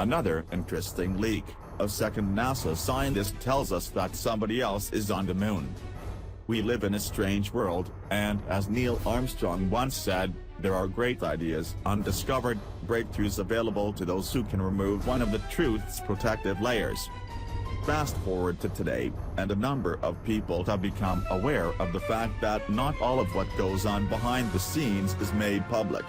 Another interesting leak: a second NASA scientist tells us that somebody else is on the moon. We live in a strange world, and as Neil Armstrong once said, there are great ideas undiscovered, breakthroughs available to those who can remove one of the truth's protective layers. Fast forward to today, and a number of people have become aware of the fact that not all of what goes on behind the scenes is made public.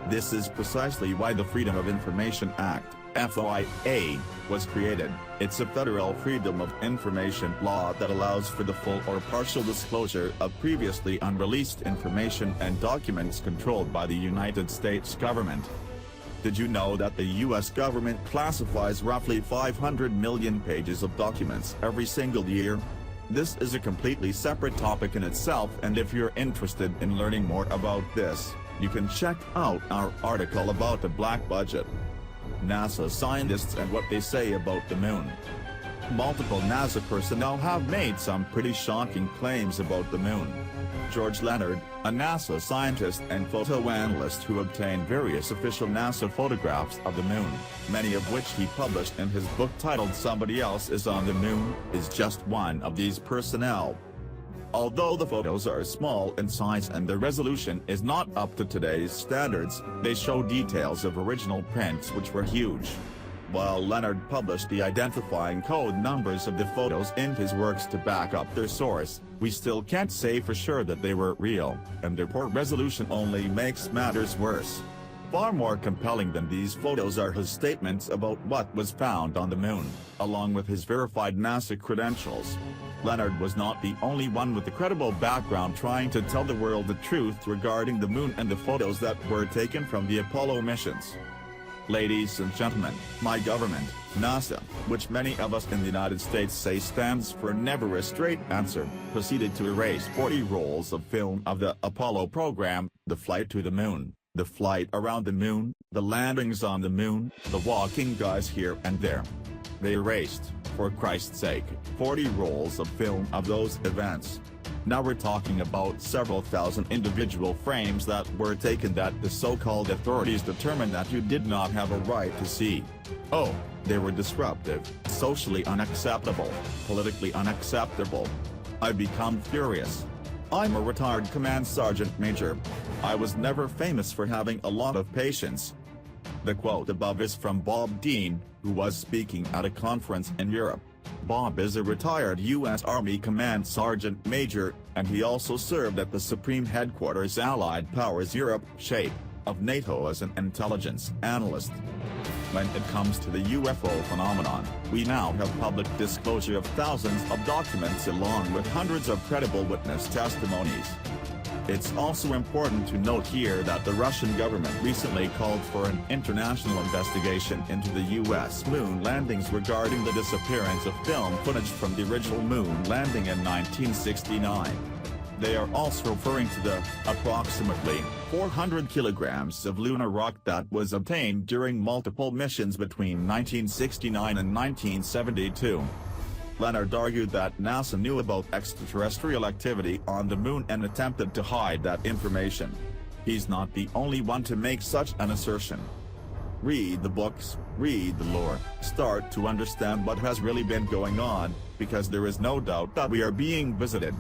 This is precisely why the Freedom of Information Act, FOIA, was created. It's a federal freedom of information law that allows for the full or partial disclosure of previously unreleased information and documents controlled by the United States government. Did you know that the U.S. government classifies roughly 500 million pages of documents every single year? This is a completely separate topic in itself, and if you're interested in learning more about this, you can check out our article about the black budget. NASA scientists and what they say about the moon. Multiple NASA personnel have made some pretty shocking claims about the moon. George Leonard, a NASA scientist and photo analyst who obtained various official NASA photographs of the moon, many of which he published in his book titled Somebody Else is on the Moon, is just one of these personnel. Although the photos are small in size and the resolution is not up to today's standards, they show details of original prints which were huge. While Leonard published the identifying code numbers of the photos in his works to back up their source, we still can't say for sure that they were real, and their poor resolution only makes matters worse. Far more compelling than these photos are his statements about what was found on the moon, along with his verified NASA credentials. Leonard was not the only one with a credible background trying to tell the world the truth regarding the moon and the photos that were taken from the Apollo missions. Ladies and gentlemen, my government, NASA, which many of us in the United States say stands for Never a Straight Answer, proceeded to erase 40 rolls of film of the Apollo program, the flight to the moon, the flight around the moon, the landings on the moon, the walking guys here and there. They erased, for Christ's sake, 40 rolls of film of those events. Now we're talking about several thousand individual frames that were taken that the so-called authorities determined that you did not have a right to see. Oh, they were disruptive, socially unacceptable, politically unacceptable. I become furious. I'm a retired command sergeant major. I was never famous for having a lot of patience. The quote above is from Bob Dean, who was speaking at a conference in Europe. Bob is a retired U.S. Army Command Sergeant Major, and he also served at the Supreme Headquarters Allied Powers Europe (SHAPE) of NATO as an intelligence analyst. When it comes to the UFO phenomenon, we now have public disclosure of thousands of documents along with hundreds of credible witness testimonies. It's also important to note here that the Russian government recently called for an international investigation into the U.S. moon landings regarding the disappearance of film footage from the original moon landing in 1969. They are also referring to the approximately 400 kilograms of lunar rock that was obtained during multiple missions between 1969 and 1972. Leonard argued that NASA knew about extraterrestrial activity on the moon and attempted to hide that information. He's not the only one to make such an assertion. Read the books, read the lore, start to understand what has really been going on, because there is no doubt that we are being visited.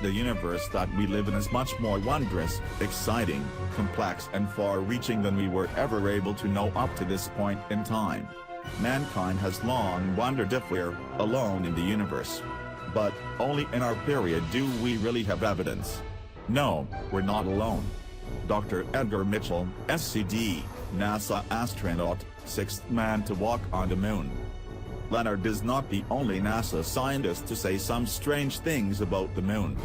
The universe that we live in is much more wondrous, exciting, complex and far-reaching than we were ever able to know up to this point in time. Mankind has long wondered if we're alone in the universe. But only in our period do we really have evidence. No, we're not alone. Dr. Edgar Mitchell, SCD, NASA astronaut, sixth man to walk on the moon. Leonard is not the only NASA scientist to say some strange things about the moon.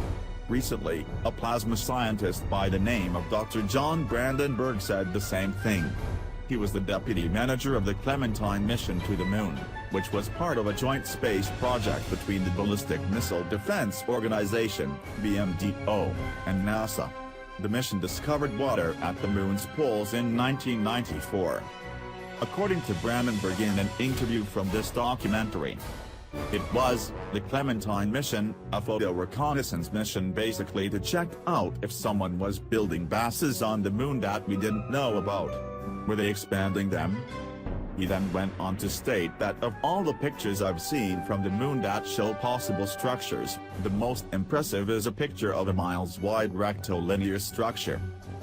Recently, a plasma scientist by the name of Dr. John Brandenburg said the same thing. He was the deputy manager of the Clementine mission to the moon, which was part of a joint space project between the Ballistic Missile Defense Organization, BMDO, and NASA. The mission discovered water at the moon's poles in 1994. According to Brandenburg in an interview from this documentary, it was the Clementine mission, a photo reconnaissance mission basically to check out if someone was building bases on the moon that we didn't know about. Were they expanding them? He then went on to state that of all the pictures I've seen from the moon that show possible structures, the most impressive is a picture of a miles-wide rectilinear structure.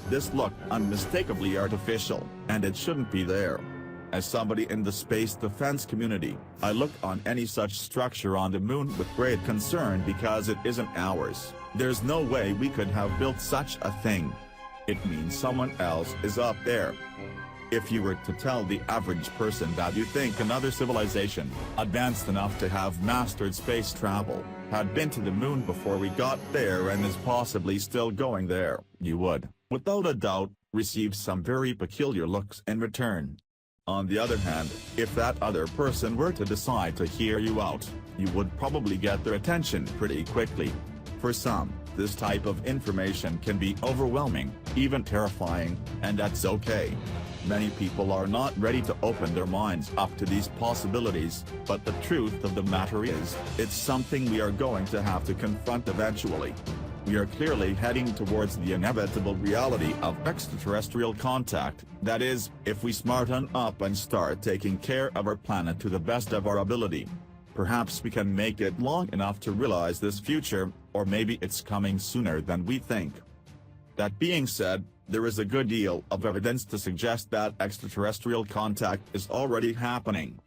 This looked unmistakably artificial, and it shouldn't be there. As somebody in the space defense community, I look on any such structure on the moon with great concern because it isn't ours. There's no way we could have built such a thing. It means someone else is up there. If you were to tell the average person that you think another civilization, advanced enough to have mastered space travel, had been to the moon before we got there and is possibly still going there, you would, without a doubt, receive some very peculiar looks in return. On the other hand, if that other person were to decide to hear you out, you would probably get their attention pretty quickly. For some, this type of information can be overwhelming, even terrifying, and that's okay. Many people are not ready to open their minds up to these possibilities, but the truth of the matter is, it's something we are going to have to confront eventually. We are clearly heading towards the inevitable reality of extraterrestrial contact, that is, if we smarten up and start taking care of our planet to the best of our ability. Perhaps we can make it long enough to realize this future, or maybe it's coming sooner than we think. That being said, there is a good deal of evidence to suggest that extraterrestrial contact is already happening.